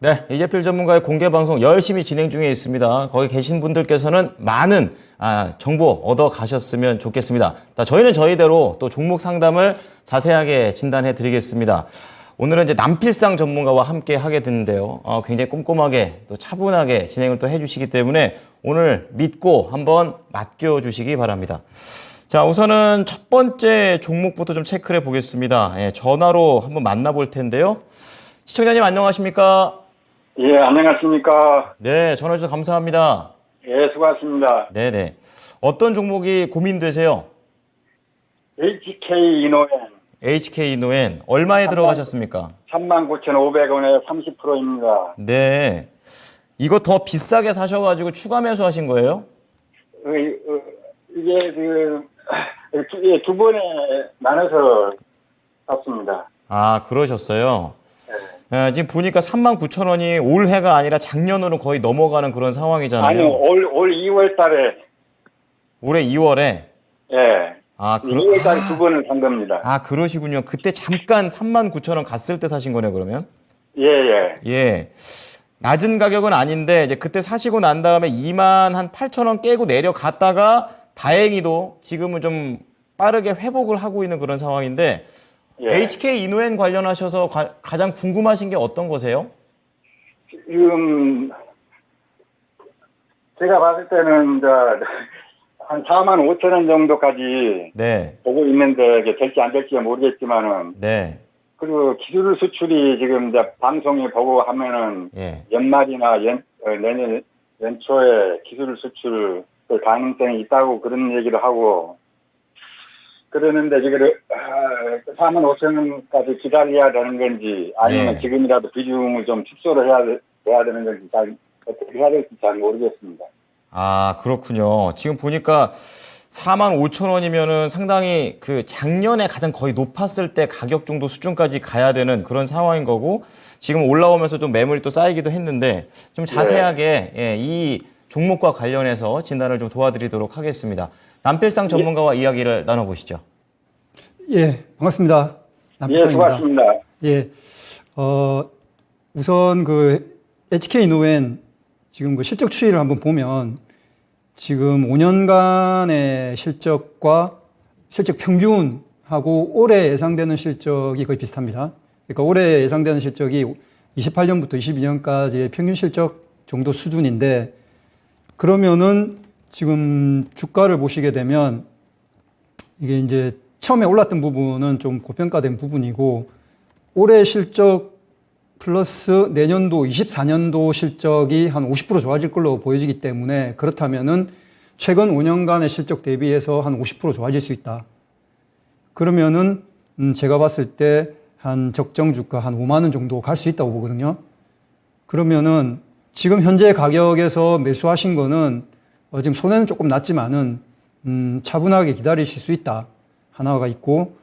네, 이재필 전문가의 공개 방송 열심히 진행 중에 있습니다. 거기 계신 분들께서는 많은 정보 얻어 가셨으면 좋겠습니다. 저희는 저희대로 또 종목 상담을 자세하게 진단해 드리겠습니다. 오늘은 이제 남필상 전문가와 함께 하게 됐는데요. 굉장히 꼼꼼하게 또 차분하게 진행을 또 해주시기 때문에 오늘 믿고 한번 맡겨주시기 바랍니다. 자, 우선은 첫 번째 종목부터 좀 체크를 해 보겠습니다. 전화로 한번 만나볼 텐데요. 시청자님 안녕하십니까? 예, 안녕하십니까? 네, 전화 주셔서 감사합니다. 예, 수고하십니다. 네네. 어떤 종목이 고민되세요? HK 이노엔 HK 이노엔 얼마에 들어가셨습니까? 39,500원에 30%입니다. 네. 이거 더 비싸게 사셔가지고 추가 매수하신 거예요? 이게 두 번에 나눠서 샀습니다. 아, 그러셨어요? 지금 보니까 39,000원이 올해가 아니라 작년으로 거의 넘어가는 그런 상황이잖아요. 아니요, 올 2월 달에. 올해 2월에? 예. 아, 2월 달에 두 번을 산 겁니다. 아, 그러시군요. 그때 잠깐 39,000원 갔을 때 사신 거네요, 그러면? 예, 예. 예. 낮은 가격은 아닌데, 이제 그때 사시고 난 다음에 28,000원 깨고 내려갔다가 다행히도 지금은 좀 빠르게 회복을 하고 있는 그런 상황인데, 예. HK 이노엔 관련하셔서 가장 궁금하신 게 어떤 거세요? 지금, 제가 봤을 때는, 한 45,000원 정도까지 네. 보고 있는데, 이게 될지 안 될지 모르겠지만은, 네. 그리고 기술 수출이 지금 이제 방송에 보고 하면은, 예. 연말이나 내년 연초에 기술 수출 가능성이 있다고 그런 얘기를 하고, 그러는데 지금 45,000원까지 기다려야 되는 건지 아니면 네. 지금이라도 비중을 좀 축소를 해야 되는 건지 어떻게 해야 될지 잘 모르겠습니다. 아, 그렇군요. 지금 보니까 45,000원이면은 상당히 그 작년에 가장 거의 높았을 때 가격 정도 수준까지 가야 되는 그런 상황인 거고, 지금 올라오면서 좀 매물이 또 쌓이기도 했는데, 좀 자세하게 이 종목과 관련해서 진단을 좀 도와드리도록 하겠습니다. 남필상 전문가와 이야기를 나눠보시죠. 예, 반갑습니다. 예, 남필상입니다. 수고하십니다. 예, 우선 HK 이노엔 지금 실적 추이를 한번 보면 지금 5년간의 실적과 실적 평균하고 올해 예상되는 실적이 거의 비슷합니다. 그러니까 올해 예상되는 실적이 28년부터 22년까지의 평균 실적 정도 수준인데, 그러면은 지금 주가를 보시게 되면 이게 이제 처음에 올랐던 부분은 좀 고평가된 부분이고, 올해 실적 플러스 내년도 24년도 실적이 한 50% 좋아질 걸로 보여지기 때문에, 그렇다면은 최근 5년간의 실적 대비해서 한 50% 좋아질 수 있다. 그러면은 제가 봤을 때 한 적정 주가 한 5만 원 정도 갈 수 있다고 보거든요. 그러면은 지금 현재 가격에서 매수하신 거는 지금 손해는 조금 났지만은 차분하게 기다리실 수 있다. 하나가 있고,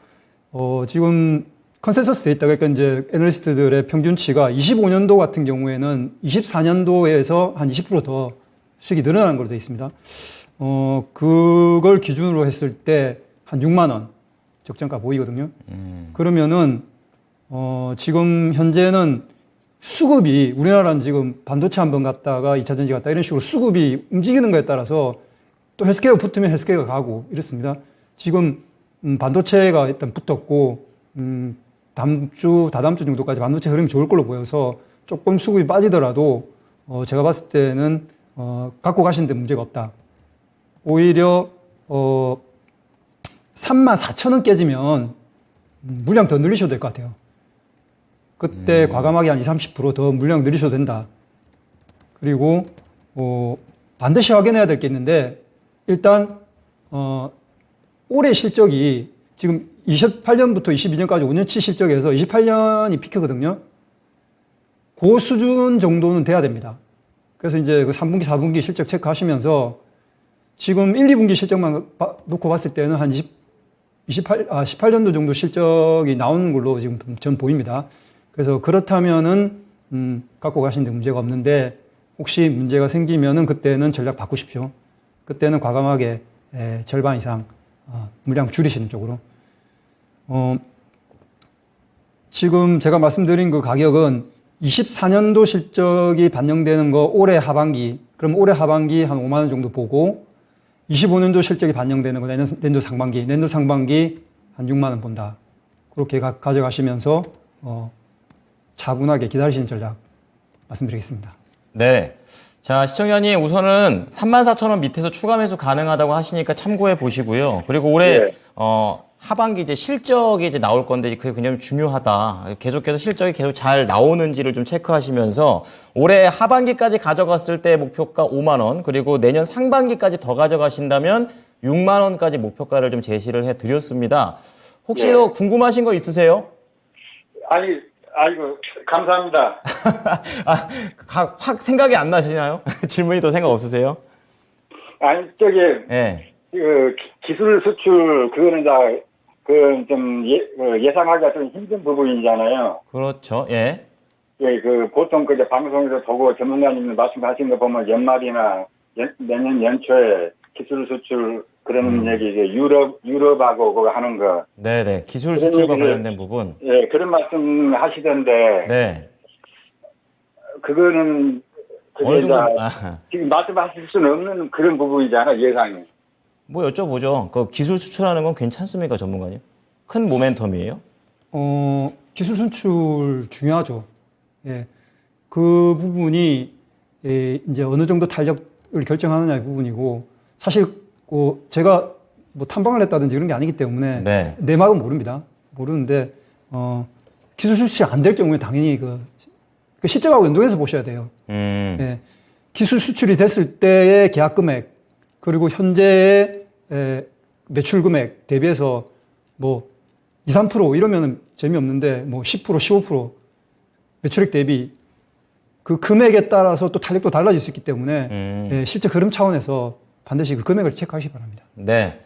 지금 컨센서스 데이터, 그러니까 이제 애널리스트들의 평균치가 25년도 같은 경우에는 24년도에서 한 20% 수익이 늘어나는 걸로 되어 있습니다. 그걸 기준으로 했을 때 한 6만 원 적정가 보이거든요. 그러면은 지금 현재는 수급이, 우리나라는 지금 반도체 한번 갔다가 2차 전지 갔다 이런 식으로 수급이 움직이는 거에 따라서 또 헬스케어 붙으면 헬스케어가 가고 이렇습니다. 지금 반도체가 일단 붙었고, 다다음 주 정도까지 반도체 흐름이 좋을 걸로 보여서 조금 수급이 빠지더라도 제가 봤을 때는 갖고 가시는데 문제가 없다. 오히려 34,000원 깨지면 물량 더 늘리셔도 될 것 같아요. 그때 과감하게 한 20, 30% 더 물량 늘리셔도 된다. 그리고 반드시 확인해야 될 게 있는데, 일단 올해 실적이 지금 28년부터 22년까지 5년치 실적에서 28년이 피크거든요. 그 수준 정도는 돼야 됩니다. 그래서 이제 그 3분기, 4분기 실적 체크하시면서 지금 1, 2분기 실적만 놓고 봤을 때는 한 18년도 정도 실적이 나오는 걸로 지금 전 보입니다. 그래서 그렇다면은 갖고 가시는데 문제가 없는데, 혹시 문제가 생기면은 그때는 전략 바꾸십시오. 그때는 과감하게 절반 이상 물량 줄이시는 쪽으로. 지금 제가 말씀드린 그 가격은 24년도 실적이 반영되는 거 올해 하반기, 그럼 올해 하반기 한 5만 원 정도 보고 25년도 실적이 반영되는 거 내년도 상반기 한 6만 원 본다. 그렇게 가져가시면서 차분하게 기다리시는 전략 말씀드리겠습니다. 네. 자, 시청자님 우선은 34,000원 밑에서 추가 매수 가능하다고 하시니까 참고해 보시고요. 그리고 올해 네. 하반기 이제 실적이 이제 나올 건데 그게 굉장히 중요하다. 계속해서 실적이 계속 잘 나오는지를 좀 체크하시면서 올해 하반기까지 가져갔을 때 목표가 5만 원, 그리고 내년 상반기까지 더 가져가신다면 6만 원까지 목표가를 좀 제시를 해 드렸습니다. 혹시 더 궁금하신 거 있으세요? 아이고, 감사합니다. 확 생각이 안 나시나요? 질문이 더 생각 없으세요? 아니, 네. 기술 수출, 그거는 좀 예상하기가 좀 힘든 부분이잖아요. 그렇죠. 예. 예, 보통 이제 방송에서 보고 전문가님 말씀하신 거 보면 연말이나 내년 연초에 기술 수출 그런 얘기, 이제 유럽하고 그거 하는 거. 네네. 기술 수출과 관련된 부분. 예, 그런 말씀 하시던데. 네. 그거는, 어느 정도, 지금 말씀하실 수는 없는 그런 부분이잖아, 예상이. 뭐 여쭤보죠. 그 기술 수출하는 건 괜찮습니까, 전문가님? 큰 모멘텀이에요? 기술 순출 중요하죠. 예. 그 부분이, 이제 어느 정도 탄력을 결정하느냐의 부분이고, 사실, 제가 뭐 탐방을 했다든지 그런 게 아니기 때문에, 네. 내막은 모릅니다. 모르는데, 기술 수출이 안 될 경우에 당연히 그 실적하고 연동해서 보셔야 돼요. 예. 기술 수출이 됐을 때의 계약 금액, 그리고 현재의 매출 금액 대비해서 뭐 2, 3% 이러면 재미없는데 뭐 10%, 15% 매출액 대비 그 금액에 따라서 또 탄력도 달라질 수 있기 때문에 예, 실제 흐름 차원에서 반드시 그 금액을 체크하시기 바랍니다. 네.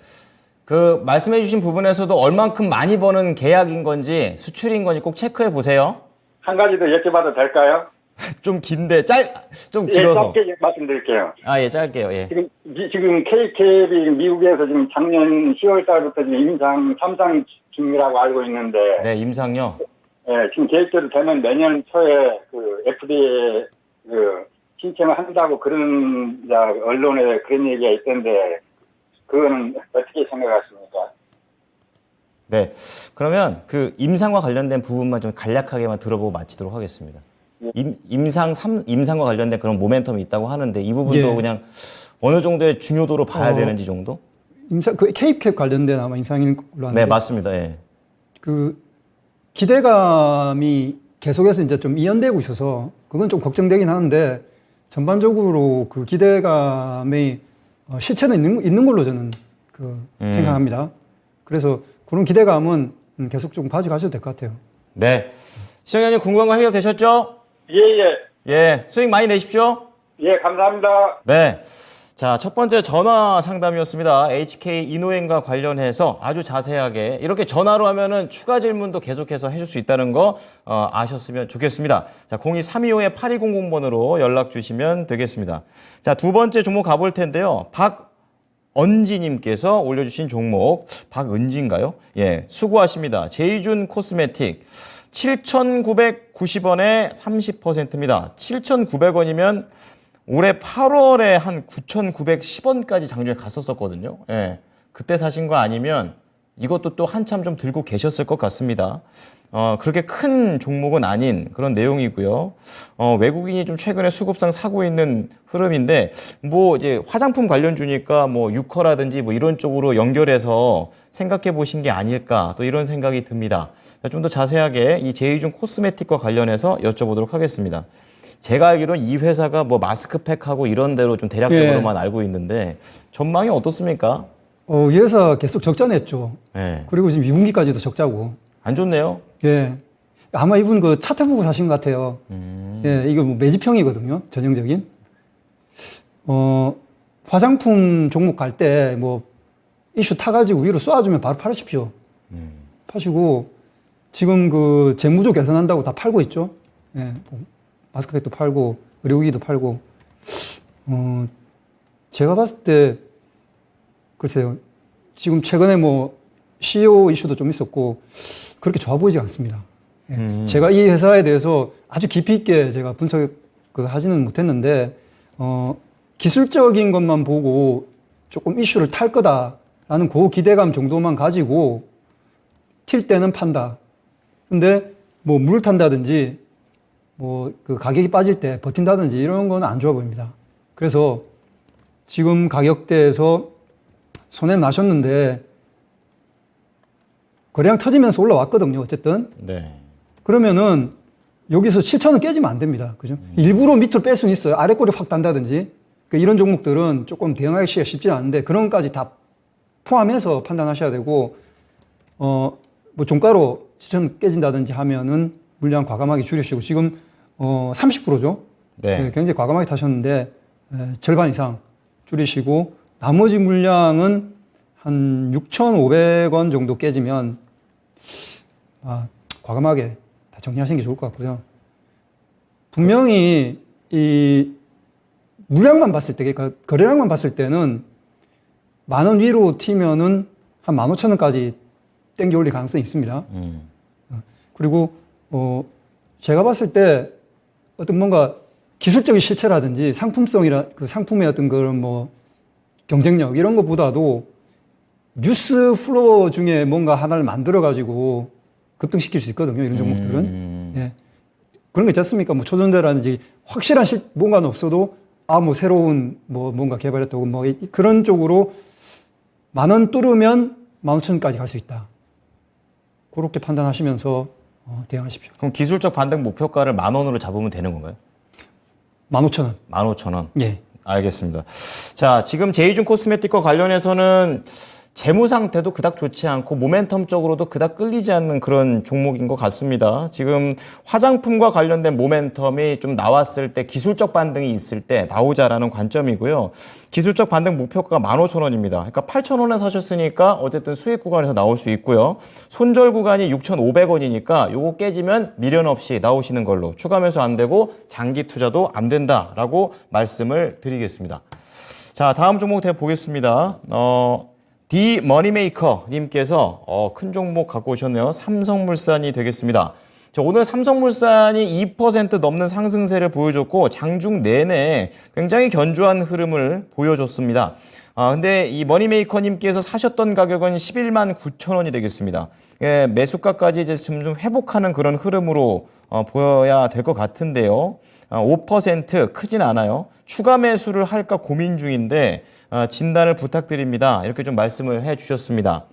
그 말씀해주신 부분에서도 얼만큼 많이 버는 계약인 건지 수출인 건지 꼭 체크해 보세요. 한 가지 더 여쭤봐도 될까요? 좀 긴데 좀 예, 길어서. 짧게 말씀드릴게요. 예, 짧게요. 예. 지금 KK이 미국에서 지금 작년 10월 달부터 지금 임상 3상 중이라고 알고 있는데. 네, 임상요. 예, 지금 계획대로 되면 내년 초에 FDA 신청을 한다고 그런 언론에 그런 얘기가 있던데 그거는 어떻게 생각하십니까? 네. 그러면 그 임상과 관련된 부분만 좀 간략하게만 들어보고 마치도록 하겠습니다. 임상과 관련된 그런 모멘텀이 있다고 하는데 이 부분도 예. 그냥 어느 정도의 중요도로 봐야 되는지 정도? 케이캡 관련된 아마 임상인 걸로 아는데. 네, 맞습니다. 예. 그 기대감이 계속해서 이제 좀 이연되고 있어서 그건 좀 걱정되긴 하는데 전반적으로 그 기대감이 실체는 있는 걸로 저는 생각합니다. 그래서 그런 기대감은 계속 좀 가져가셔도 될 것 같아요. 네. 시청자님 궁금한 거 해결되셨죠? 예. 예. 수익 많이 내십시오. 예, 감사합니다. 네. 자, 첫 번째 전화 상담이었습니다. HK 이노엔과 관련해서 아주 자세하게 이렇게 전화로 하면은 추가 질문도 계속해서 해줄 수 있다는 거 아셨으면 좋겠습니다. 자, 02-325-8200번으로 연락 주시면 되겠습니다. 자, 두 번째 종목 가볼 텐데요. 박언지님께서 올려주신 종목, 박은지인가요? 예, 수고하십니다. 제이준 코스메틱 7,990원에 30%입니다. 7,900원이면 올해 8월에 한 9,910원까지 장중에 갔었거든요. 예. 그때 사신 거 아니면 이것도 또 한참 좀 들고 계셨을 것 같습니다. 그렇게 큰 종목은 아닌 그런 내용이고요. 외국인이 좀 최근에 수급상 사고 있는 흐름인데, 뭐 이제 화장품 관련주니까 뭐 유커라든지 뭐 이런 쪽으로 연결해서 생각해 보신 게 아닐까 또 이런 생각이 듭니다. 좀 더 자세하게 이 제이준 코스메틱과 관련해서 여쭤보도록 하겠습니다. 제가 알기로는 이 회사가 뭐 마스크팩하고 이런 데로 좀 대략적으로만 알고 있는데 전망이 어떻습니까? 이 회사 계속 적자 냈죠. 예. 그리고 지금 2분기까지도 적자고. 안 좋네요. 예. 아마 이분 그 차트 보고 사신 것 같아요. 예, 이거 뭐 매집형이거든요. 전형적인. 화장품 종목 갈 때 뭐 이슈 타가지고 위로 쏘아주면 바로 팔으십시오. 파시고 지금 그 재무조 개선한다고 다 팔고 있죠. 예. 마스크팩도 팔고 의료기기도 팔고. 제가 봤을 때 글쎄요. 지금 최근에 뭐 CEO 이슈도 좀 있었고 그렇게 좋아 보이지 않습니다. 제가 이 회사에 대해서 아주 깊이 있게 제가 분석 하지는 못했는데 기술적인 것만 보고 조금 이슈를 탈 거다라는 그 기대감 정도만 가지고 튈 때는 판다. 근데 뭐 물을 탄다든지 뭐 그 가격이 빠질 때 버틴다든지 이런 건 안 좋아 보입니다. 그래서 지금 가격대에서 손해 나셨는데 거래량 터지면서 올라왔거든요. 어쨌든. 네. 그러면은 여기서 7,000원 깨지면 안 됩니다. 그죠? 일부러 밑으로 뺄 수는 있어요. 아래 꼬리 확 단다든지. 그러니까 이런 종목들은 조금 대응하기가 쉽지는 않은데 그런 것까지 다 포함해서 판단하셔야 되고 뭐 종가로 7,000원 깨진다든지 하면은 물량 과감하게 줄이시고 지금 30%죠. 네. 굉장히 과감하게 타셨는데 절반 이상 줄이시고 나머지 물량은 한 6,500원 정도 깨지면 과감하게 다 정리하시는 게 좋을 것 같고요. 분명히 이 물량만 봤을 때, 그러니까 거래량만 봤을 때는 10,000원 위로 튀면은 한 15,000원까지 땡겨 올릴 가능성이 있습니다. 그리고 제가 봤을 때 어떤 뭔가 기술적인 실체라든지 그 상품의 어떤 그런 뭐 경쟁력 이런 것보다도 뉴스 플로어 중에 뭔가 하나를 만들어가지고 급등시킬 수 있거든요. 이런 종목들은. 예. 그런 거 있지 않습니까? 뭐 초전자라든지 확실한 뭔가는 없어도 뭐 새로운 뭔가 개발했다고 그런 쪽으로 10,000원 뚫으면 15,000원까지 갈 수 있다. 그렇게 판단하시면서 대응하십시오. 그럼 기술적 반등 목표가를 10,000원으로 잡으면 되는 건가요? 15,000원. 15,000원. 예. 알겠습니다. 자, 지금 제이준 코스메틱과 관련해서는 재무 상태도 그닥 좋지 않고 모멘텀적으로도 그닥 끌리지 않는 그런 종목인 것 같습니다. 지금 화장품과 관련된 모멘텀이 좀 나왔을 때 기술적 반등이 있을 때 나오자라는 관점이고요. 기술적 반등 목표가가 15,000원입니다. 그러니까 8,000원에 사셨으니까 어쨌든 수익 구간에서 나올 수 있고요. 손절 구간이 6,500원이니까 요거 깨지면 미련 없이 나오시는 걸로 추가 매수 안 되고 장기 투자도 안 된다라고 말씀을 드리겠습니다. 자, 다음 종목 보겠습니다. 디 머니메이커 님께서 큰 종목 갖고 오셨네요. 삼성물산이 되겠습니다. 오늘 삼성물산이 2% 넘는 상승세를 보여줬고 장중 내내 굉장히 견조한 흐름을 보여줬습니다. 근데 이 머니메이커 님께서 사셨던 가격은 11만 9천원이 되겠습니다. 예, 매수가까지 이제 좀 회복하는 그런 흐름으로 보여야 될 것 같은데요. 5% 크진 않아요. 추가 매수를 할까 고민 중인데 진단을 부탁드립니다. 이렇게 좀 말씀을 해 주셨습니다.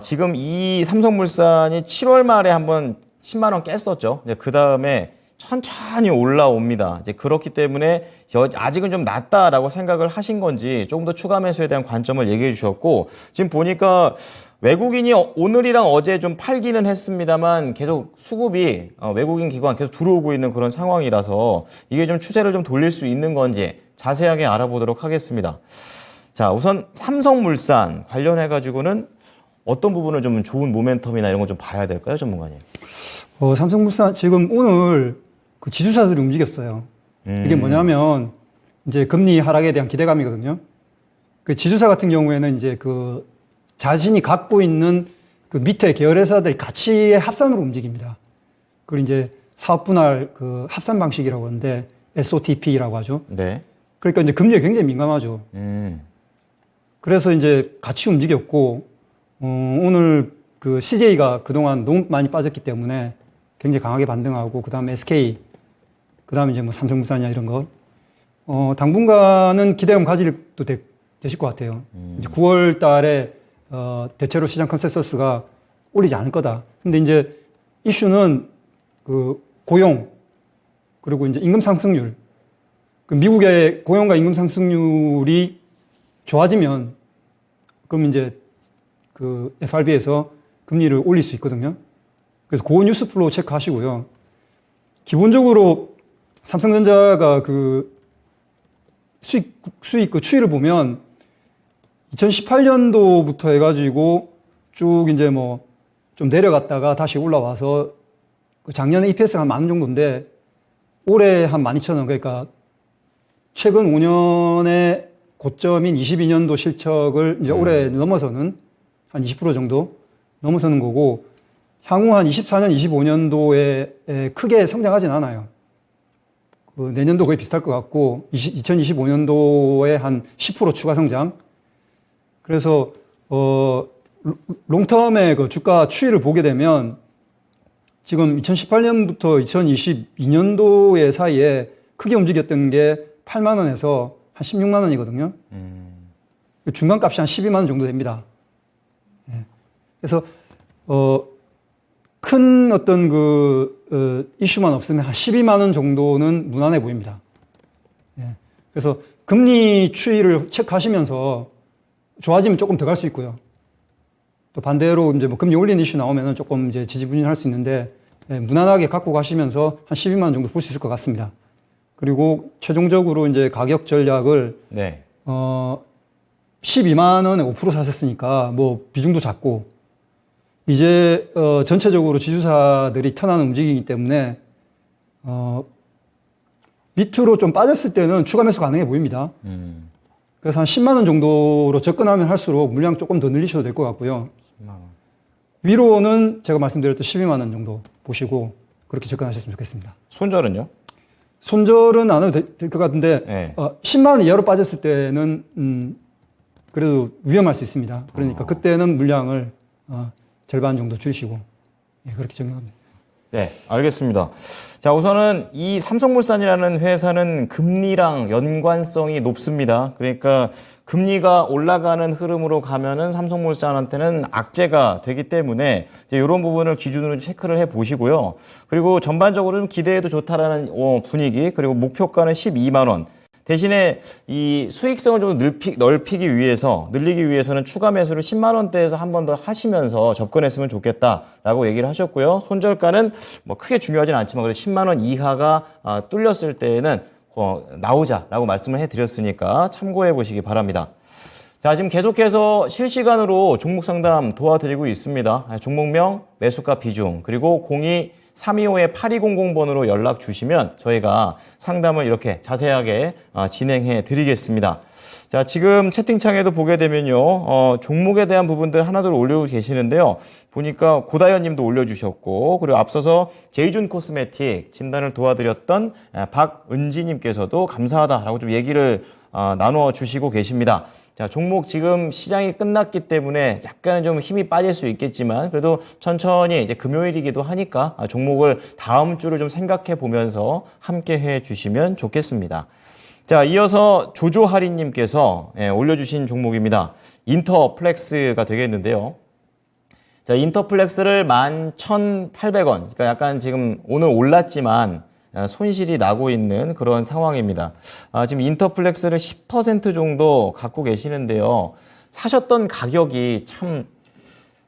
지금 이 삼성물산이 7월 말에 한번 10만 원 깼었죠. 그 다음에 천천히 올라옵니다. 이제 그렇기 때문에 아직은 좀 낮다라고 생각을 하신 건지 조금 더 추가 매수에 대한 관점을 얘기해 주셨고 지금 보니까 외국인이 오늘이랑 어제 좀 팔기는 했습니다만 계속 수급이 외국인 기관 계속 들어오고 있는 그런 상황이라서 이게 좀 추세를 좀 돌릴 수 있는 건지 자세하게 알아보도록 하겠습니다. 자, 우선 삼성물산 관련해 가지고는 어떤 부분을 좀 좋은 모멘텀이나 이런 거 좀 봐야 될까요, 전문가님? 삼성물산 지금 오늘 그 지주사들이 움직였어요. 이게 뭐냐면 이제 금리 하락에 대한 기대감이거든요. 그 지주사 같은 경우에는 이제 그 자신이 갖고 있는 그 밑에 계열회사들이 같이 합산으로 움직입니다. 그리고 이제 사업 분할 그 합산 방식이라고 하는데 SOTP라고 하죠. 네. 그러니까 이제 금리에 굉장히 민감하죠. 그래서 이제 같이 움직였고 오늘 그 CJ가 그동안 너무 많이 빠졌기 때문에 굉장히 강하게 반등하고 그다음에 SK 그다음에 이제 뭐 삼성물산이나 이런 것 당분간은 기대감 가질 또 되실 것 같아요. 이제 9월 달에 대체로 시장 컨센서스가 올리지 않을 거다. 근데 이제 이슈는 그 고용 그리고 이제 임금 상승률. 그 미국의 고용과 임금 상승률이 좋아지면 그럼 이제 그 FRB에서 금리를 올릴 수 있거든요. 그래서 그 뉴스 플로우 체크하시고요. 기본적으로 삼성전자가 그 수익 그 추이를 보면 2018년도부터 해가지고 쭉 이제 뭐 좀 내려갔다가 다시 올라와서 그 작년에 EPS가 한 10,000원 정도인데 올해 한 12,000원 그러니까 최근 5년의 고점인 22년도 실적을 이제 올해 넘어서는 한 20% 정도 넘어서는 거고 향후 한 24년, 25년도에 크게 성장하진 않아요. 그 내년도 거의 비슷할 것 같고 2025년도에 한 10% 추가 성장. 그래서 롱텀의 그 주가 추이를 보게 되면 지금 2018년부터 2022년도의 사이에 크게 움직였던 게 8만 원에서 한 16만 원이거든요. 중간값이 한 12만 원 정도 됩니다. 예. 그래서 큰 어떤 이슈만 없으면 한 12만 원 정도는 무난해 보입니다. 예. 그래서 금리 추이를 체크하시면서 좋아지면 조금 더 갈 수 있고요. 또 반대로 이제 뭐 금리 올리는 이슈 나오면은 조금 이제 지지부진할 수 있는데, 예, 무난하게 갖고 가시면서 한 12만 원 정도 볼 수 있을 것 같습니다. 그리고 최종적으로 이제 가격 전략을 네. 12만 원에 5% 사셨으니까 뭐 비중도 작고 이제 전체적으로 지주사들이 턴하는 움직이기 때문에 밑으로 좀 빠졌을 때는 추가 매수 가능해 보입니다. 그래서 한 10만 원 정도로 접근하면 할수록 물량 조금 더 늘리셔도 될 것 같고요. 10만 원. 위로는 제가 말씀드렸던 12만 원 정도 보시고 그렇게 접근하셨으면 좋겠습니다. 손절은요? 손절은 안 해도 될 것 같은데 네. 10만 원 이하로 빠졌을 때는 그래도 위험할 수 있습니다. 그러니까 그때는 물량을 절반 정도 줄이시고, 예, 그렇게 정리합니다. 네, 알겠습니다. 자, 우선은 이 삼성물산이라는 회사는 금리랑 연관성이 높습니다. 그러니까 금리가 올라가는 흐름으로 가면은 삼성물산한테는 악재가 되기 때문에 이제 이런 부분을 기준으로 체크를 해 보시고요. 그리고 전반적으로는 기대해도 좋다라는 분위기, 그리고 목표가는 12만 원. 대신에 이 수익성을 좀 넓히기 위해서, 늘리기 위해서는 추가 매수를 10만 원대에서 한 번 더 하시면서 접근했으면 좋겠다라고 얘기를 하셨고요. 손절가는 뭐 크게 중요하진 않지만 그래도 10만 원 이하가 뚫렸을 때에는 나오자라고 말씀을 해드렸으니까 참고해 보시기 바랍니다. 자, 지금 계속해서 실시간으로 종목 상담 도와드리고 있습니다. 종목명, 매수가 비중, 그리고 02-325-8200번으로 연락 주시면 저희가 상담을 이렇게 자세하게 진행해 드리겠습니다. 자, 지금 채팅창에도 보게 되면요, 종목에 대한 부분들 하나둘 올려주고 계시는데요. 보니까 고다현 님도 올려주셨고, 그리고 앞서서 제이준 코스메틱 진단을 도와드렸던 박은지 님께서도 감사하다라고 좀 얘기를 나눠 주시고 계십니다. 자, 종목 지금 시장이 끝났기 때문에 약간은 좀 힘이 빠질 수 있겠지만 그래도 천천히 이제 금요일이기도 하니까 종목을 다음 주를 좀 생각해 보면서 함께 해 주시면 좋겠습니다. 자, 이어서 조조하리님께서 올려주신 종목입니다. 인터플렉스가 되겠는데요. 자, 인터플렉스를 11,800원. 그러니까 약간 지금 오늘 올랐지만 손실이 나고 있는 그런 상황입니다. 지금 인터플렉스를 10% 정도 갖고 계시는데요. 사셨던 가격이 참,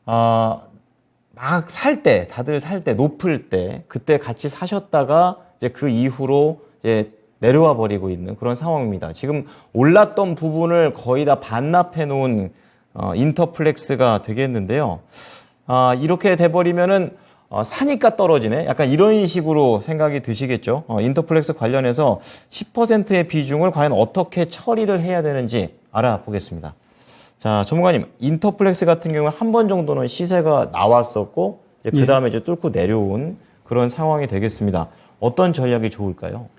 막 살 때, 다들 살 때, 높을 때, 그때 같이 사셨다가 이제 그 이후로 이제 내려와 버리고 있는 그런 상황입니다. 지금 올랐던 부분을 거의 다 반납해 놓은 인터플렉스가 되겠는데요. 이렇게 돼버리면은 사니까 떨어지네? 약간 이런 식으로 생각이 드시겠죠? 인터플렉스 관련해서 10%의 비중을 과연 어떻게 처리를 해야 되는지 알아보겠습니다. 자, 전문가님, 인터플렉스 같은 경우는 한 번 정도는 시세가 나왔었고, 그 다음에 이제 뚫고 내려온 그런 상황이 되겠습니다. 어떤 전략이 좋을까요?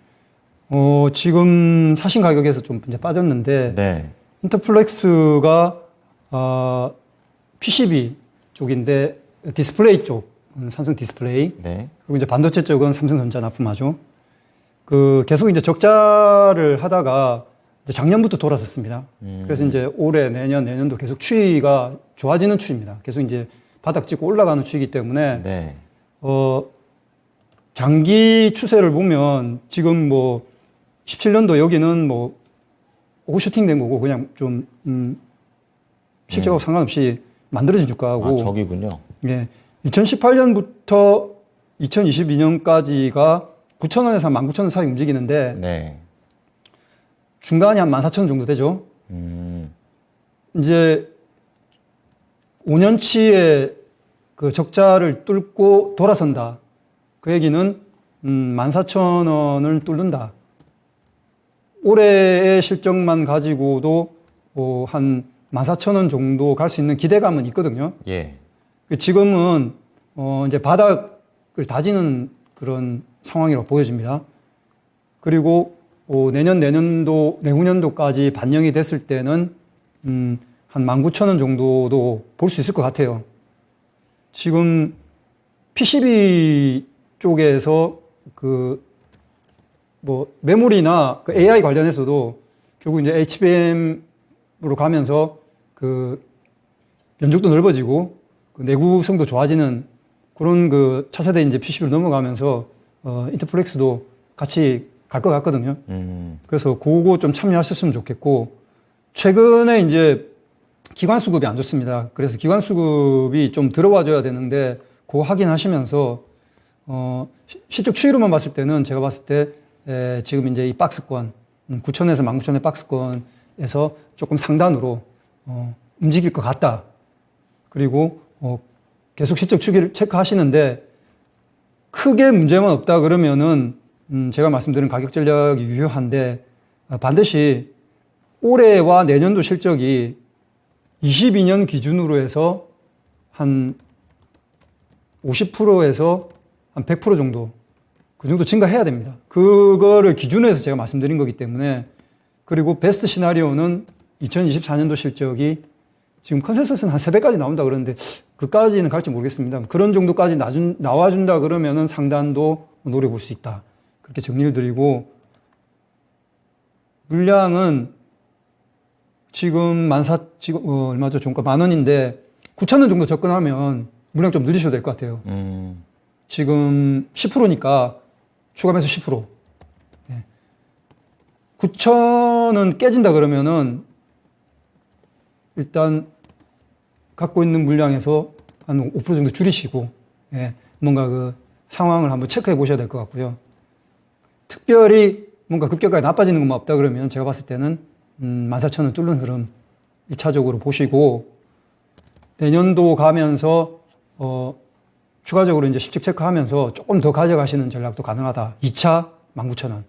지금 사신 가격에서 좀 이제 빠졌는데, 네. 인터플렉스가, PCB 쪽인데, 디스플레이 쪽. 삼성 디스플레이. 네. 그리고 이제 반도체 쪽은 삼성전자 납품하죠. 계속 이제 적자를 하다가 이제 작년부터 돌아섰습니다. 그래서 이제 올해, 내년도 계속 추이가 좋아지는 추이입니다. 계속 이제 바닥 찍고 올라가는 추이기 때문에, 네. 장기 추세를 보면 지금 뭐 17년도 여기는 뭐 오버슈팅 된 거고 그냥 좀, 실적하고 상관없이 만들어진 주가고. 저기군요. 예. 2018년부터 2022년까지가 9,000원에서 19,000원 사이 움직이는데 네. 중간이 한 14,000원 정도 되죠. 이제 5년치의 그 적자를 뚫고 돌아선다. 그 얘기는 14,000원을 뚫는다. 올해의 실적만 가지고도 한 14,000원 정도 갈 수 있는 기대감은 있거든요. 예. 지금은 이제 바닥을 다지는 그런 상황이라고 보여집니다. 그리고 내후년도까지 반영이 됐을 때는 한 19,000원 정도도 볼 수 있을 것 같아요. 지금 PCB 쪽에서 메모리나 AI 관련해서도 결국 이제 HBM으로 가면서 면적도 넓어지고 내구성도 좋아지는 그런 차세대 이제 PCB로 넘어가면서 인터플렉스도 같이 갈 것 같거든요. 그래서 그거 좀 참여하셨으면 좋겠고, 최근에 이제 기관 수급이 안 좋습니다. 그래서 기관 수급이 좀 들어와줘야 되는데, 그거 확인하시면서, 실적 추이로만 봤을 때는 제가 봤을 때, 지금 이제 이 박스권, 9,000에서 19,000의 박스권에서 조금 상단으로, 움직일 것 같다. 그리고, 계속 실적 추이를 체크하시는데, 크게 문제만 없다 그러면은, 제가 말씀드린 가격 전략이 유효한데, 반드시 올해와 내년도 실적이 22년 기준으로 해서 한 50%에서 한 100% 정도, 그 정도 증가해야 됩니다. 그거를 기준으로 해서 제가 말씀드린 거기 때문에, 그리고 베스트 시나리오는 2024년도 실적이 지금 컨센서스는 한 3배까지 나온다 그러는데, 그까지는 갈지 모르겠습니다. 그런 정도까지 나와준다 그러면은 상단도 노려볼 수 있다. 그렇게 정리를 드리고, 물량은 지금 얼마죠? 종가 10,000원인데 9,000원 정도 접근하면 물량 좀 늘리셔도 될 것 같아요. 지금 10%니까 추가 매수 10%. 네. 9,000원 깨진다 그러면은 일단 갖고 있는 물량에서 한 5% 정도 줄이시고, 예, 뭔가 상황을 한번 체크해 보셔야 될 것 같고요. 특별히 뭔가 급격하게 나빠지는 것만 없다 그러면 제가 봤을 때는 14,000원 뚫는 흐름 1차적으로 보시고, 내년도 가면서 추가적으로 이제 실적 체크하면서 조금 더 가져가시는 전략도 가능하다. 2차 19,000원.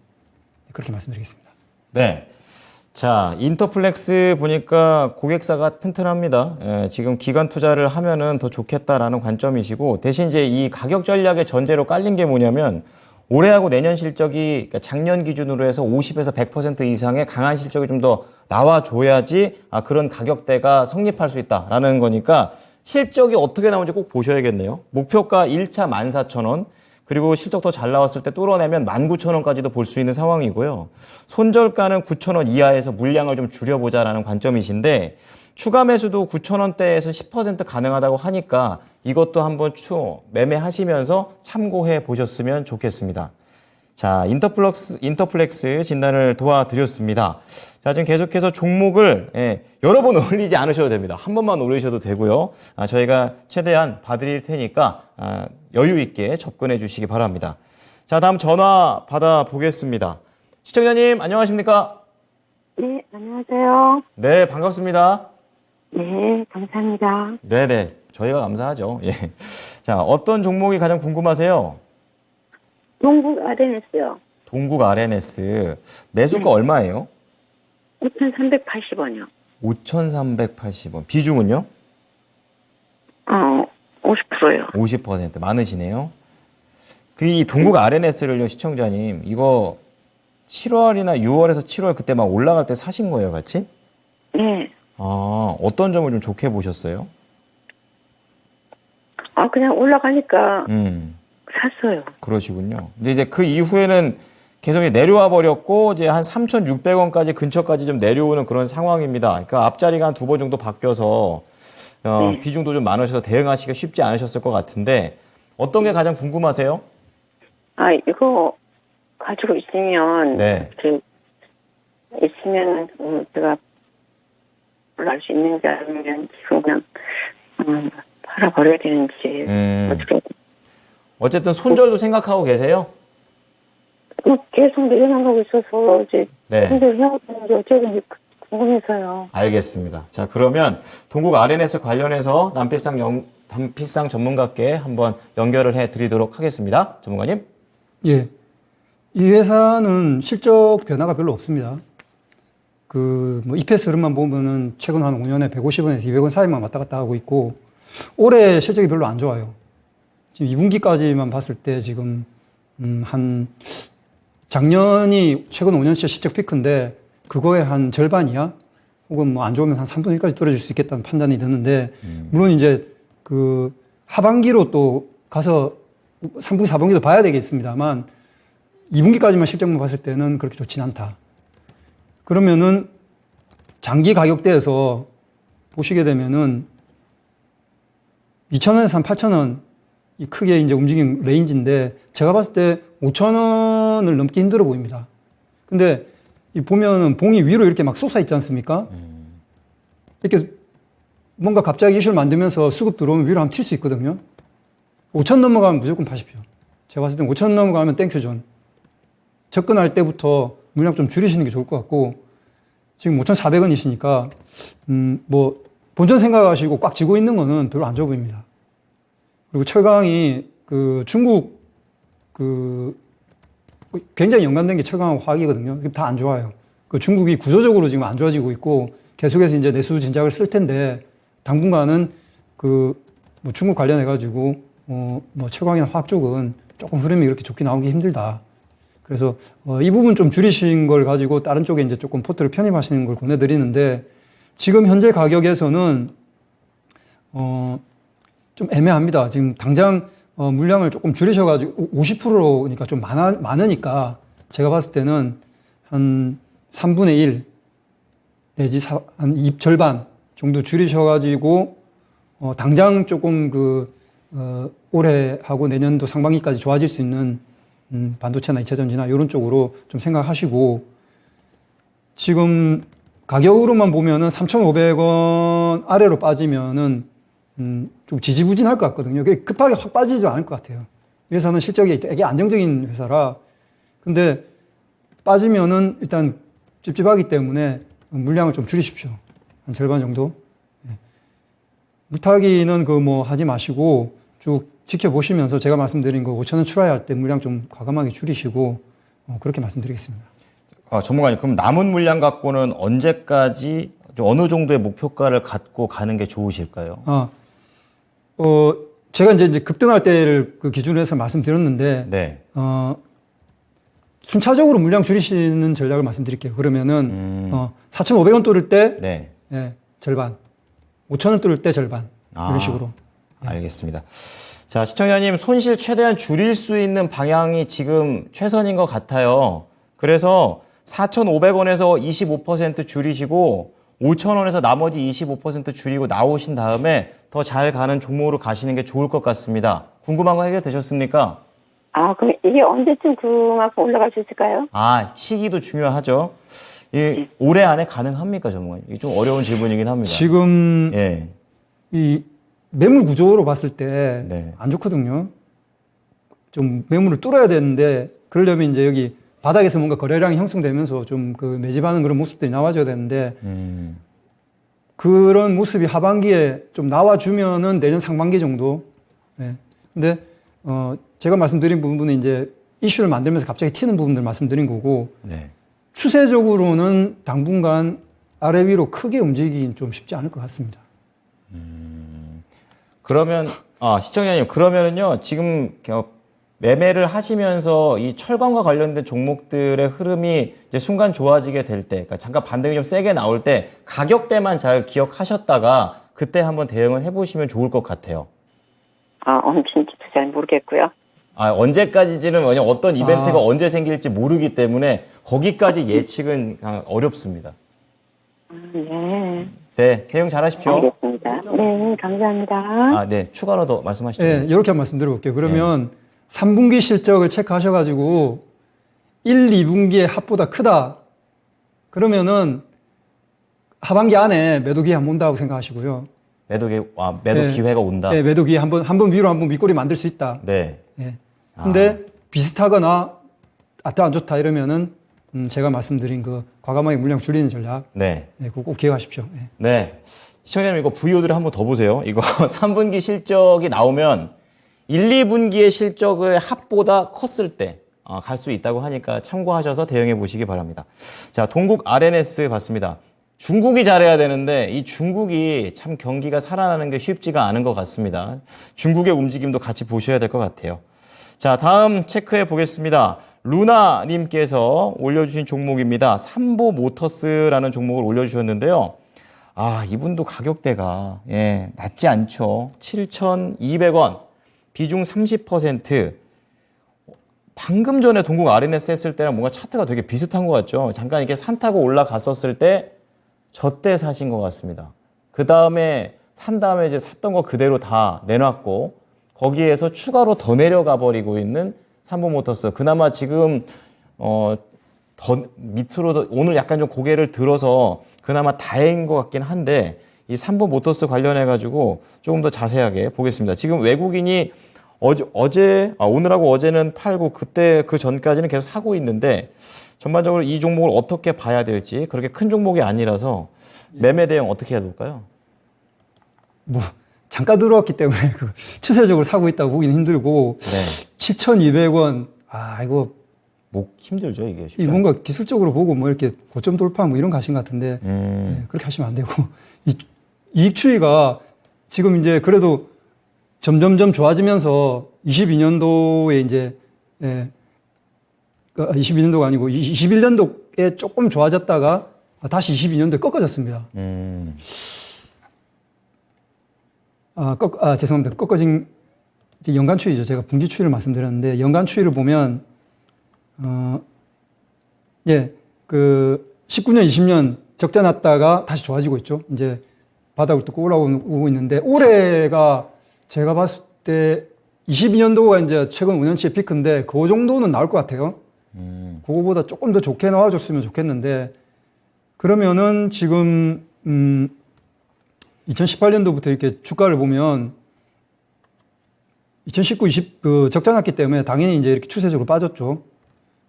그렇게 말씀드리겠습니다. 네. 자, 인터플렉스 보니까 고객사가 튼튼합니다. 지금 기관 투자를 하면은 더 좋겠다라는 관점이시고, 대신 이제 이 가격 전략의 전제로 깔린 게 뭐냐면, 올해하고 내년 실적이, 그러니까 작년 기준으로 해서 50에서 100% 이상의 강한 실적이 좀 더 나와줘야지 그런 가격대가 성립할 수 있다라는 거니까, 실적이 어떻게 나오는지 꼭 보셔야겠네요. 목표가 1차 14,000원, 그리고 실적 더 잘 나왔을 때 뚫어내면 19,000원까지도 볼 수 있는 상황이고요. 손절가는 9,000원 이하에서 물량을 좀 줄여보자라는 관점이신데, 추가 매수도 9,000원대에서 10% 가능하다고 하니까 이것도 한번 매매하시면서 참고해 보셨으면 좋겠습니다. 자, 인터플렉스 진단을 도와드렸습니다. 자, 지금 계속해서 종목을 여러 번 올리지 않으셔도 됩니다. 한 번만 올리셔도 되고요. 저희가 최대한 봐드릴 테니까 여유 있게 접근해 주시기 바랍니다. 자, 다음 전화 받아보겠습니다. 시청자님, 안녕하십니까? 네, 안녕하세요. 네, 반갑습니다. 네, 감사합니다. 네네, 저희가 감사하죠. 예. 자, 어떤 종목이 가장 궁금하세요? 동국 RNS요. 동국 RNS. 매수가 얼마예요? 5,380원이요. 5,380원. 비중은요? 50%요. 50% 많으시네요. 이 동국 RNS를요, 시청자님, 이거 7월이나 6월에서 7월 그때 막 올라갈 때 사신 거예요, 같이? 네. 어떤 점을 좀 좋게 보셨어요? 그냥 올라가니까 샀어요. 그러시군요. 근데 이제 그 이후에는 계속 내려와 버렸고, 이제 한 3,600원까지 근처까지 좀 내려오는 그런 상황입니다. 그러니까 앞자리가 한 2번 정도 바뀌어서 비중도 좀 많으셔서 대응하시기가 쉽지 않으셨을 것 같은데, 어떤 게 가장 궁금하세요? 이거 가지고 있으면 네. 있으면 제가 올라갈 수 있는지 아니면 지금 그냥 팔아버려야 되는지 어떻게. 어쨌든 손절도 생각하고 계세요? 계속 내려나가고 있어서 이제 네. 손절해야 되는지 어떻게 되는지 궁금해서요. 알겠습니다. 자, 그러면 동국 RNS 관련해서 남필상 전문가께 한번 연결을 해드리도록 하겠습니다. 전문가님. 예. 이 회사는 실적 변화가 별로 없습니다. EPS 흐름만 보면은 최근 한 5년에 150원에서 200원 사이만 왔다 갔다 하고 있고, 올해 실적이 별로 안 좋아요. 지금 2분기까지만 봤을 때 지금 작년이 최근 5년째 실적 피크인데 그거의 한 절반이야. 혹은 뭐 안 좋으면 한 3분의 1까지 떨어질 수 있겠다는 판단이 드는데, 물론 이제 그 하반기로 또 가서 3분기, 4분기도 봐야 되겠습니다만 2분기까지만 실적만 봤을 때는 그렇게 좋진 않다. 그러면은 장기 가격대에서 보시게 되면은 2,000원에서 한 8,000원 이 크게 이제 움직인 레인지인데 제가 봤을 때 5,000원을 넘기 힘들어 보입니다. 근데 이 보면은 봉이 위로 이렇게 막 솟아 있지 않습니까? 이렇게 뭔가 갑자기 이슈를 만들면서 수급 들어오면 위로 한번 튈 수 있거든요. 5,000 넘어가면 무조건 파십시오. 제가 봤을 때 5,000 넘어가면 땡큐존. 접근할 때부터 물량 좀 줄이시는 게 좋을 것 같고, 지금 5,400원이시니까, 뭐, 본전 생각하시고 꽉 쥐고 있는 거는 별로 안 좋아 보입니다. 그리고 철강이 그 중국 굉장히 연관된 게 철강하고 화학이거든요. 다 안 좋아요. 그 중국이 구조적으로 지금 안 좋아지고 있고 계속해서 이제 내수 진작을 쓸 텐데 당분간은 뭐 중국 관련해가지고 뭐 철강이나 화학 쪽은 조금 흐름이 그렇게 좋게 나오기 힘들다. 그래서 이 부분 좀 줄이신 걸 가지고 다른 쪽에 이제 조금 포트를 편입하시는 걸 권해드리는데 지금 현재 가격에서는 좀 애매합니다. 지금 당장 물량을 조금 줄이셔가지고 50%니까 좀 많으니까 제가 봤을 때는 한 3분의 1 내지 한 절반 정도 줄이셔가지고 당장 조금 올해하고 내년도 상반기까지 좋아질 수 있는 반도체나 2차 전지나 이런 쪽으로 좀 생각하시고 지금 가격으로만 보면은 3,500원 아래로 빠지면은 좀 지지부진할 것 같거든요. 급하게 확 빠지지도 않을 것 같아요. 이 회사는 실적이 되게 안정적인 회사라. 근데 빠지면은 일단 찝찝하기 때문에 물량을 좀 줄이십시오. 한 절반 정도. 네. 물타기는 뭐 하지 마시고 쭉 지켜보시면서 제가 말씀드린 거 5,000원 출하할 때 물량 좀 과감하게 줄이시고 그렇게 말씀드리겠습니다. 전문가님, 그럼 남은 물량 갖고는 언제까지 좀 어느 정도의 목표가를 갖고 가는 게 좋으실까요? 제가 이제 급등할 때를 그 기준으로 해서 말씀드렸는데, 네. 순차적으로 물량 줄이시는 전략을 말씀드릴게요. 그러면은, 4,500원 뚫을 때, 네. 예, 절반. 5,000원 뚫을 때 절반. 이런 식으로. 알겠습니다. 자, 시청자님, 손실 최대한 줄일 수 있는 방향이 지금 최선인 것 같아요. 그래서 4,500원에서 25% 줄이시고, 5,000원에서 나머지 25% 줄이고 나오신 다음에 더 잘 가는 종목으로 가시는 게 좋을 것 같습니다. 궁금한 거 해결되셨습니까? 그럼 이게 언제쯤 그만큼 올라갈 수 있을까요? 시기도 중요하죠. 올해 안에 가능합니까, 전문가님? 이게 좀 어려운 질문이긴 합니다. 지금, 예. 이 매물 구조로 봤을 때 네. 안 좋거든요. 좀 매물을 뚫어야 되는데, 그러려면 이제 여기 바닥에서 뭔가 거래량이 형성되면서 좀 매집하는 그런 모습들이 나와줘야 되는데, 그런 모습이 하반기에 좀 나와주면은 내년 상반기 정도. 네. 근데, 제가 말씀드린 부분은 이제 이슈를 만들면서 갑자기 튀는 부분들 말씀드린 거고, 네. 추세적으로는 당분간 아래 위로 크게 움직이긴 좀 쉽지 않을 것 같습니다. 그러면, 시청자님, 그러면은요, 지금 매매를 하시면서 이 철강과 관련된 종목들의 흐름이 이제 순간 좋아지게 될 때, 그러니까 잠깐 반등이 좀 세게 나올 때 가격대만 잘 기억하셨다가 그때 한번 대응을 해보시면 좋을 것 같아요. 언제인지 잘 모르겠고요. 언제까지지는 어떤 이벤트가 언제 생길지 모르기 때문에 거기까지 예측은 어렵습니다. 네. 네, 대응 잘하십시오. 알겠습니다. 네, 감사합니다. 네, 추가로 더 말씀하시죠. 네, 이렇게 한번 말씀드려볼게요. 그러면 3분기 실적을 체크하셔가지고 1, 2분기의 합보다 크다. 그러면은 하반기 안에 매도 기회 한번 온다고 생각하시고요. 매도 네. 기회가 온다. 네, 매도 기회 한번 위로 한번 밑꼬리 만들 수 있다. 네. 네. 근데 비슷하거나 안 좋다 이러면은 제가 말씀드린 과감하게 물량 줄이는 전략. 네. 네, 그거 꼭 기억하십시오. 네. 네. 시청자님, 이거 VOD를 한번 더 보세요. 이거 3분기 실적이 나오면 1, 2분기의 실적의 합보다 컸을 때 갈 수 있다고 하니까 참고하셔서 대응해 보시기 바랍니다. 자, 동국 RNS 봤습니다. 중국이 잘해야 되는데 이 중국이 참 경기가 살아나는 게 쉽지가 않은 것 같습니다. 중국의 움직임도 같이 보셔야 될 것 같아요. 자, 다음 체크해 보겠습니다. 루나님께서 올려주신 종목입니다. 삼보 모터스라는 종목을 올려주셨는데요. 아, 이분도 가격대가 낮지 않죠. 7,200원, 비중 30%. 방금 전에 동국 RNS 했을 때랑 뭔가 차트가 되게 비슷한 것 같죠. 잠깐 이렇게 산 타고 올라갔었을 때 저때 사신 것 같습니다. 그 다음에 산 다음에 이제 샀던 거 그대로 다 내놨고 거기에서 추가로 더 내려가 버리고 있는 삼보모터스. 그나마 지금 더 밑으로 오늘 약간 좀 고개를 들어서 그나마 다행인 것 같긴 한데 이 삼보모터스 관련해 가지고 조금 더 자세하게 보겠습니다. 지금 외국인이 오늘하고 어제는 팔고 그때 그 전까지는 계속 사고 있는데 전반적으로 이 종목을 어떻게 봐야 될지 그렇게 큰 종목이 아니라서 매매 대응 어떻게 해야 될까요? 뭐 잠깐 들어왔기 때문에 그 추세적으로 사고 있다고 보기는 힘들고 네. 7,200원 이거 뭐 힘들죠 이게. 이 뭔가 기술적으로 보고 뭐 이렇게 고점 돌파 뭐 이런 거 하신 것 같은데 그렇게 하시면 안 되고 이익 추이가 지금 이제 그래도 점점점 좋아지면서 22년도에 이제 22년도가 아니고 21년도에 조금 좋아졌다가 다시 22년도에 꺾어졌습니다. 죄송합니다. 꺾어진 연간 추이죠. 제가 분기 추이를 말씀드렸는데 연간 추이를 보면 그 19년, 20년 적자 났다가 다시 좋아지고 있죠. 이제 바닥을 또 올라오고 있는데 올해가 제가 봤을 때 22년도가 이제 최근 5년치의 피크인데 그 정도는 나올 것 같아요. 그거보다 조금 더 좋게 나와줬으면 좋겠는데 그러면은 지금 2018년도부터 이렇게 주가를 보면 2019, 20 그 적자 났기 때문에 당연히 이제 이렇게 추세적으로 빠졌죠.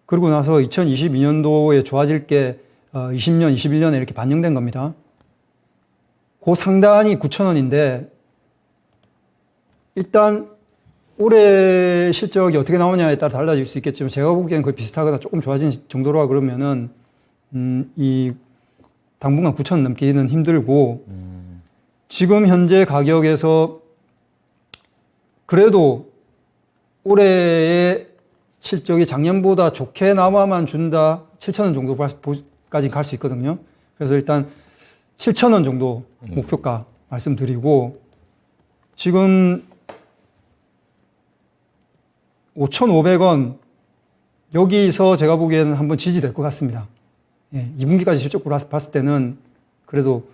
그러고 나서 2022년도에 좋아질 게 20년, 21년에 이렇게 반영된 겁니다. 그 상단이 9,000원인데 일단 올해 실적이 어떻게 나오냐에 따라 달라질 수 있겠지만 제가 보기에는 거의 비슷하거나 조금 좋아진 정도로 그러면은 이 당분간 9,000원 넘기는 힘들고 지금 현재 가격에서 그래도 올해의 실적이 작년보다 좋게 나와만 준다 7,000원 정도까지 갈 수 있거든요. 그래서 일단 7,000원 정도 목표가 말씀드리고 지금 5,500원 여기서 제가 보기에는 한번 지지될 것 같습니다. 2분기까지 실적으로 봤을 때는 그래도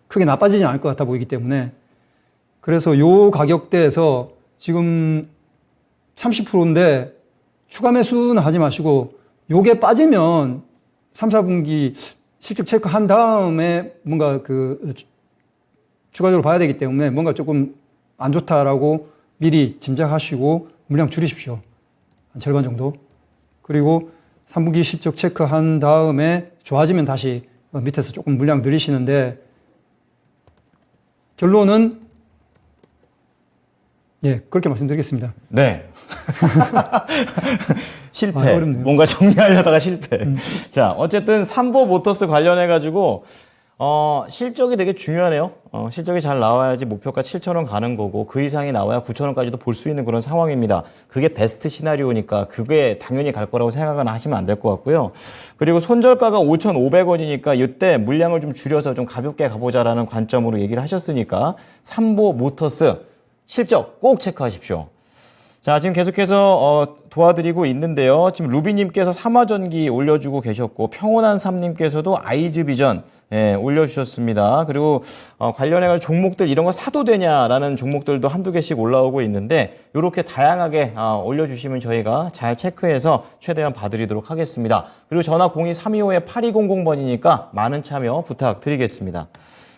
크게 나빠지진 않을 것 같아 보이기 때문에 그래서 요 가격대에서 지금 30%인데 추가 매수는 하지 마시고 요게 빠지면 3, 4분기 실적 체크한 다음에 뭔가 그 추가적으로 봐야 되기 때문에 뭔가 조금 안 좋다라고 미리 짐작하시고 물량 줄이십시오. 한 절반 정도. 그리고 3분기 실적 체크한 다음에 좋아지면 다시 밑에서 조금 물량 늘리시는데 결론은 그렇게 말씀드리겠습니다. 네. 실패. 어렵네요. 뭔가 정리하려다가 실패. 자, 어쨌든 삼보 모터스 관련해가지고, 실적이 되게 중요하네요. 실적이 잘 나와야지 목표가 7,000원 가는 거고, 그 이상이 나와야 9,000원까지도 볼 수 있는 그런 상황입니다. 그게 베스트 시나리오니까, 그게 당연히 갈 거라고 생각은 하시면 안 될 것 같고요. 그리고 손절가가 5,500원이니까, 이때 물량을 좀 줄여서 좀 가볍게 가보자라는 관점으로 얘기를 하셨으니까, 삼보 모터스 실적 꼭 체크하십시오. 자, 지금 계속해서 도와드리고 있는데요. 지금 루비님께서 삼화전기 올려주고 계셨고 평온한삼님께서도 아이즈비전 올려주셨습니다. 그리고 관련해서 종목들 이런 거 사도 되냐라는 종목들도 한두 개씩 올라오고 있는데 이렇게 다양하게 올려주시면 저희가 잘 체크해서 최대한 봐드리도록 하겠습니다. 그리고 전화 02-325-8200번이니까 많은 참여 부탁드리겠습니다.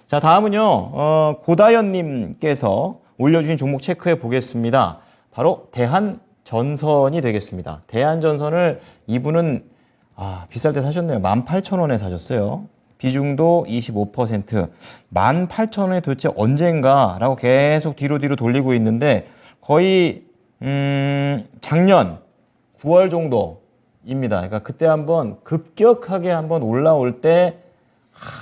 자, 다음은요. 고다연님께서 올려주신 종목 체크해 보겠습니다. 바로 대한전선이 되겠습니다. 대한전선을 이분은 비쌀 때 사셨네요. 18,000원에 사셨어요. 비중도 25%. 18,000원에 도대체 언젠가라고 계속 뒤로 돌리고 있는데 거의 작년 9월 정도입니다. 그러니까 그때 한번 급격하게 한번 올라올 때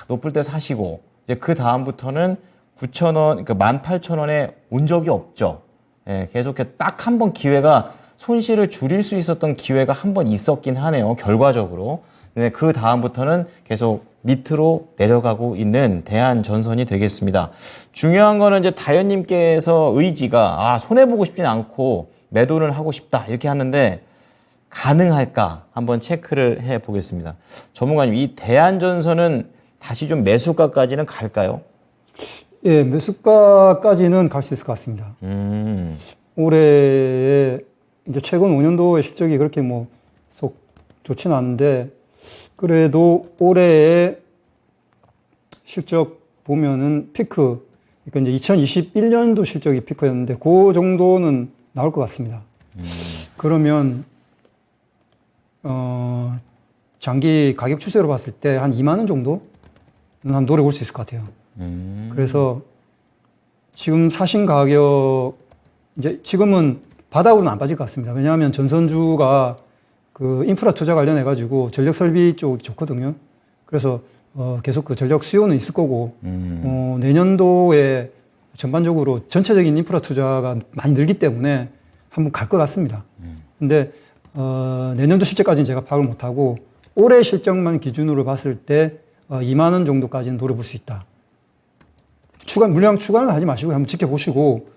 높을 때 사시고 이제 그 다음부터는 9,000원, 그러니까 18,000원에 온 적이 없죠. 예, 계속해서 딱 한 번 기회가 손실을 줄일 수 있었던 기회가 한 번 있었긴 하네요. 결과적으로. 근데 그 다음부터는 계속 밑으로 내려가고 있는 대한전선이 되겠습니다. 중요한 거는 이제 다현님께서 의지가 손해보고 싶진 않고 매도를 하고 싶다 이렇게 하는데 가능할까 한번 체크를 해 보겠습니다. 전문가님, 이 대한전선은 다시 좀 매수가까지는 갈까요? 예, 매수가까지는 갈 수 있을 것 같습니다. 올해 이제 최근 5년도의 실적이 그렇게 뭐 속 좋지는 않은데 그래도 올해의 실적 보면은 피크, 그러니까 이제 2021년도 실적이 피크였는데 그 정도는 나올 것 같습니다. 그러면 장기 가격 추세로 봤을 때 한 2만 원 정도는 한 노려볼 수 있을 것 같아요. 그래서 지금 사신 가격 이제 지금은 바닥으로는 안 빠질 것 같습니다. 왜냐하면 전선주가 그 인프라 투자 관련해 가지고 전력 설비 쪽이 좋거든요. 그래서 계속 그 전력 수요는 있을 거고 내년도에 전반적으로 전체적인 인프라 투자가 많이 늘기 때문에 한번 갈 것 같습니다. 근데 내년도 실적까지는 제가 파악을 못하고 올해 실적만 기준으로 봤을 때 2만 원 정도까지는 노려볼 수 있다. 물량 추가는 하지 마시고 한번 지켜보시고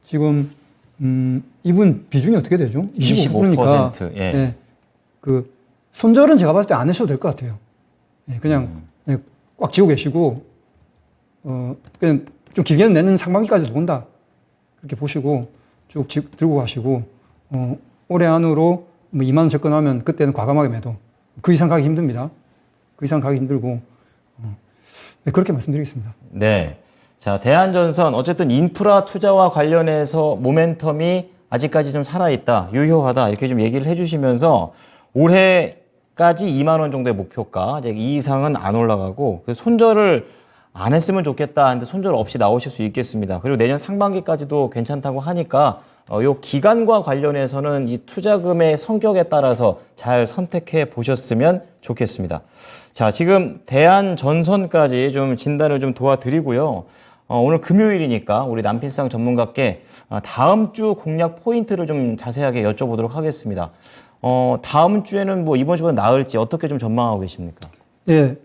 지금 이분 비중이 어떻게 되죠? 25%니까 예. 그 손절은 제가 봤을 때 안 하셔도 될 것 같아요. 예, 그냥 꽉 쥐고 계시고 그냥 좀 길게는 내는 상반기까지도 본다. 그렇게 보시고 쭉 들고 가시고 올해 안으로 뭐 2만 원 접근하면 그때는 과감하게 매도. 그 이상 가기 힘듭니다. 그 이상 가기 힘들고 네, 그렇게 말씀드리겠습니다. 네. 자, 대한전선 어쨌든 인프라 투자와 관련해서 모멘텀이 아직까지 좀 살아있다, 유효하다 이렇게 좀 얘기를 해주시면서 올해까지 2만 원 정도의 목표가 이제 이 이상은 안 올라가고 손절을 안 했으면 좋겠다 하는데 손절 없이 나오실 수 있겠습니다. 그리고 내년 상반기까지도 괜찮다고 하니까 요 기간과 관련해서는 이 투자금의 성격에 따라서 잘 선택해 보셨으면 좋겠습니다. 자, 지금 대한전선까지 좀 진단을 좀 도와드리고요. 오늘 금요일이니까 우리 남필상 전문가께 다음 주 공략 포인트를 좀 자세하게 여쭤보도록 하겠습니다. 다음 주에는 뭐 이번 주보다 나을지 어떻게 좀 전망하고 계십니까? 예.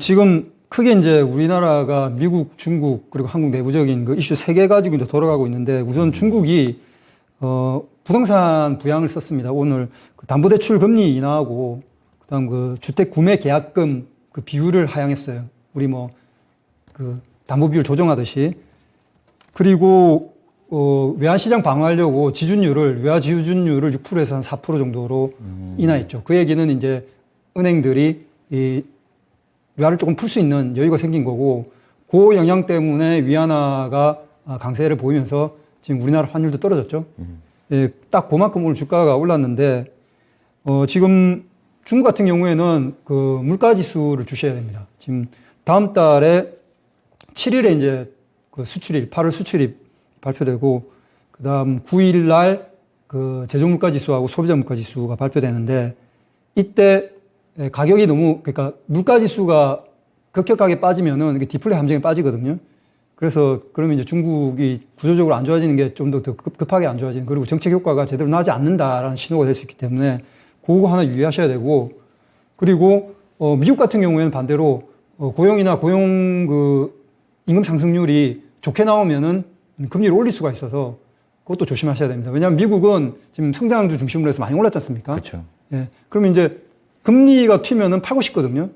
지금 크게 이제 우리나라가 미국, 중국, 그리고 한국 내부적인 그 이슈 3개 가지고 이제 돌아가고 있는데 우선 중국이, 부동산 부양을 썼습니다. 오늘 그 담보대출 금리 인하하고 그다음 그 주택 구매 계약금 그 비율을 하향했어요. 우리 뭐 그 담보 비율 조정하듯이. 그리고, 외환시장 방어하려고 외화 지주율을 6%에서 한 4% 정도로 인하했죠. 그 얘기는 이제 은행들이 이 외화를 조금 풀 수 있는 여유가 생긴 거고, 그 영향 때문에 위안화가 강세를 보이면서 지금 우리나라 환율도 떨어졌죠. 예, 딱 그만큼 오늘 주가가 올랐는데, 지금 중국 같은 경우에는 그 물가 지수를 주셔야 됩니다. 지금 다음 달에 7일에 이제 그 수출입, 8월 수출입 발표되고, 그 다음 9일 날 그 제조 물가 지수하고 소비자 물가 지수가 발표되는데, 이때 가격이 그러니까 물가 지수가 급격하게 빠지면은 이게 디플레 함정이 빠지거든요. 그래서 그러면 이제 중국이 구조적으로 안 좋아지는 게 좀 더 급하게 안 좋아지는, 그리고 정책 효과가 제대로 나지 않는다라는 신호가 될 수 있기 때문에 그거 하나 유의하셔야 되고, 그리고 미국 같은 경우에는 반대로 고용이나 임금 상승률이 좋게 나오면은 금리를 올릴 수가 있어서 그것도 조심하셔야 됩니다. 왜냐하면 미국은 지금 성장주 중심으로 해서 많이 올랐지 않습니까? 그렇죠. 예. 그러면 이제 금리가 튀면은 팔고 싶거든요.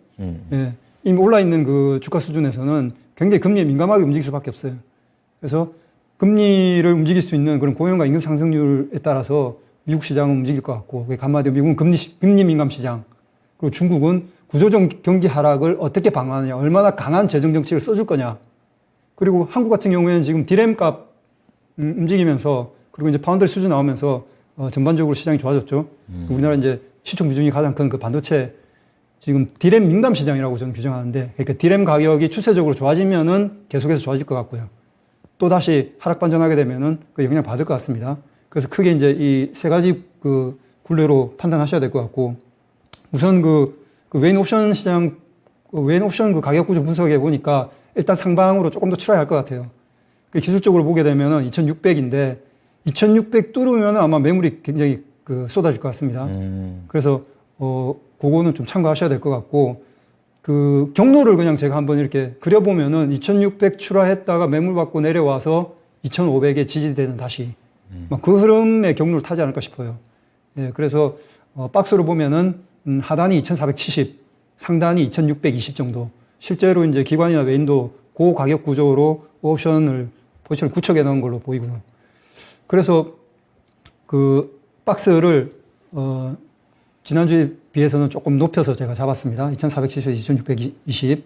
예. 이미 올라 있는 그 주가 수준에서는 굉장히 금리에 민감하게 움직일 수밖에 없어요. 그래서 금리를 움직일 수 있는 그런 고용과 임금 상승률에 따라서 미국 시장은 움직일 것 같고, 한마디로 미국은 금리 민감 시장, 그리고 중국은 구조적 경기 하락을 어떻게 방어하느냐, 얼마나 강한 재정 정책을 써줄 거냐. 그리고 한국 같은 경우에는 지금 디램 값 움직이면서, 그리고 이제 파운드 수준 나오면서 전반적으로 시장이 좋아졌죠. 우리나라 이제 시총 비중이 가장 큰 그 반도체, 지금 디램 민감 시장이라고 저는 규정하는데, 그러니까 디램 가격이 추세적으로 좋아지면은 계속해서 좋아질 것 같고요. 또 다시 하락 반전하게 되면은 그 영향 받을 것 같습니다. 그래서 크게 이제 이 세 가지 그 굴레로 판단하셔야 될 것 같고, 우선 그 외인 옵션 시장 웬 옵션 그 가격 구조 분석해 보니까 일단 상방으로 조금 더 출하할 것 같아요. 그 기술적으로 보게 되면은 2600인데 2600 뚫으면 아마 매물이 굉장히 그 쏟아질 것 같습니다. 그래서 그거는 좀 참고하셔야 될 것 같고 그 경로를 그냥 제가 한번 이렇게 그려보면은 2600 출하했다가 매물 받고 내려와서 2500에 지지되는 다시 그 흐름의 경로를 타지 않을까 싶어요. 예, 그래서 박스로 보면은 하단이 2470, 상단이 2620 정도. 실제로 이제 기관이나 외인도 그 가격 구조로 옵션을 포지션을 구축해 놓은 걸로 보이고요. 그래서 그 박스를 지난주에 비해서는 조금 높여서 제가 잡았습니다. 2470에서 2620.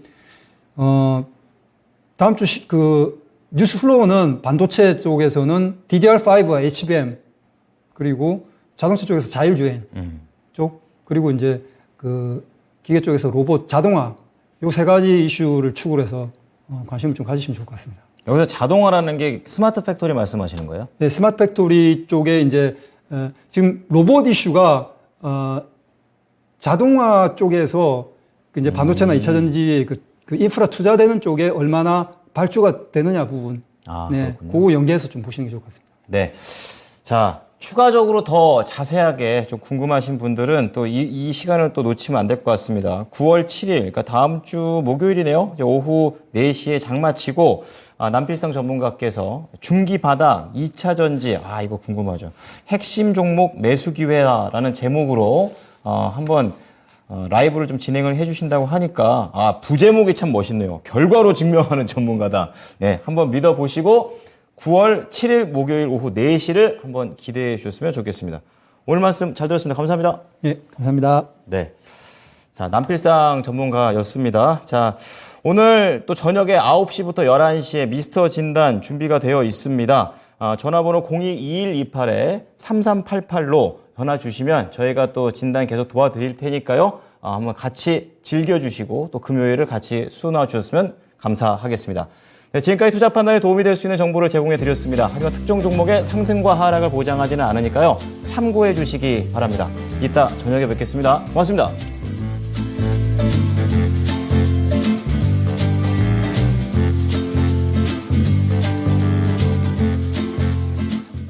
다음 주 그 뉴스 플로우는 반도체 쪽에서는 DDR5와 HBM 그리고 자동차 쪽에서 자율주행 쪽 그리고 이제 그 기계 쪽에서 로봇 자동화 요 세 가지 이슈를 축으로 해서 관심을 좀 가지시면 좋을 것 같습니다. 여기서 자동화라는 게 스마트 팩토리 말씀하시는 거예요? 네, 스마트 팩토리 쪽에 이제 지금 로봇 이슈가 자동화 쪽에서 이제 반도체나 2차 전지 그 인프라 투자되는 쪽에 얼마나 발주가 되느냐 부분. 네, 그거 연계해서 좀 보시는 게 좋을 것 같습니다. 네. 자, 추가적으로 더 자세하게 좀 궁금하신 분들은 또 이 시간을 또 놓치면 안 될 것 같습니다. 9월 7일, 그러니까 다음 주 목요일이네요. 이제 오후 4시에 장마치고 남필상 전문가께서 중기 바닥 2차 전지, 이거 궁금하죠. 핵심 종목 매수 기회라는 제목으로 한번 라이브를 좀 진행을 해주신다고 하니까 부제목이 참 멋있네요. 결과로 증명하는 전문가다. 네, 한번 믿어보시고 9월 7일 목요일 오후 4시를 한번 기대해 주셨으면 좋겠습니다. 오늘 말씀 잘 들었습니다. 감사합니다. 네, 감사합니다. 네. 자, 남필상 전문가였습니다. 자, 오늘 또 저녁에 9시부터 11시에 미스터 진단 준비가 되어 있습니다. 전화번호 022128-3388로 전화 주시면 저희가 또 진단 계속 도와드릴 테니까요. 한번 같이 즐겨주시고 또 금요일을 같이 수놓아 주셨으면 감사하겠습니다. 네, 지금까지 투자 판단에 도움이 될 수 있는 정보를 제공해 드렸습니다. 하지만 특정 종목의 상승과 하락을 보장하지는 않으니까요. 참고해 주시기 바랍니다. 이따 저녁에 뵙겠습니다. 고맙습니다.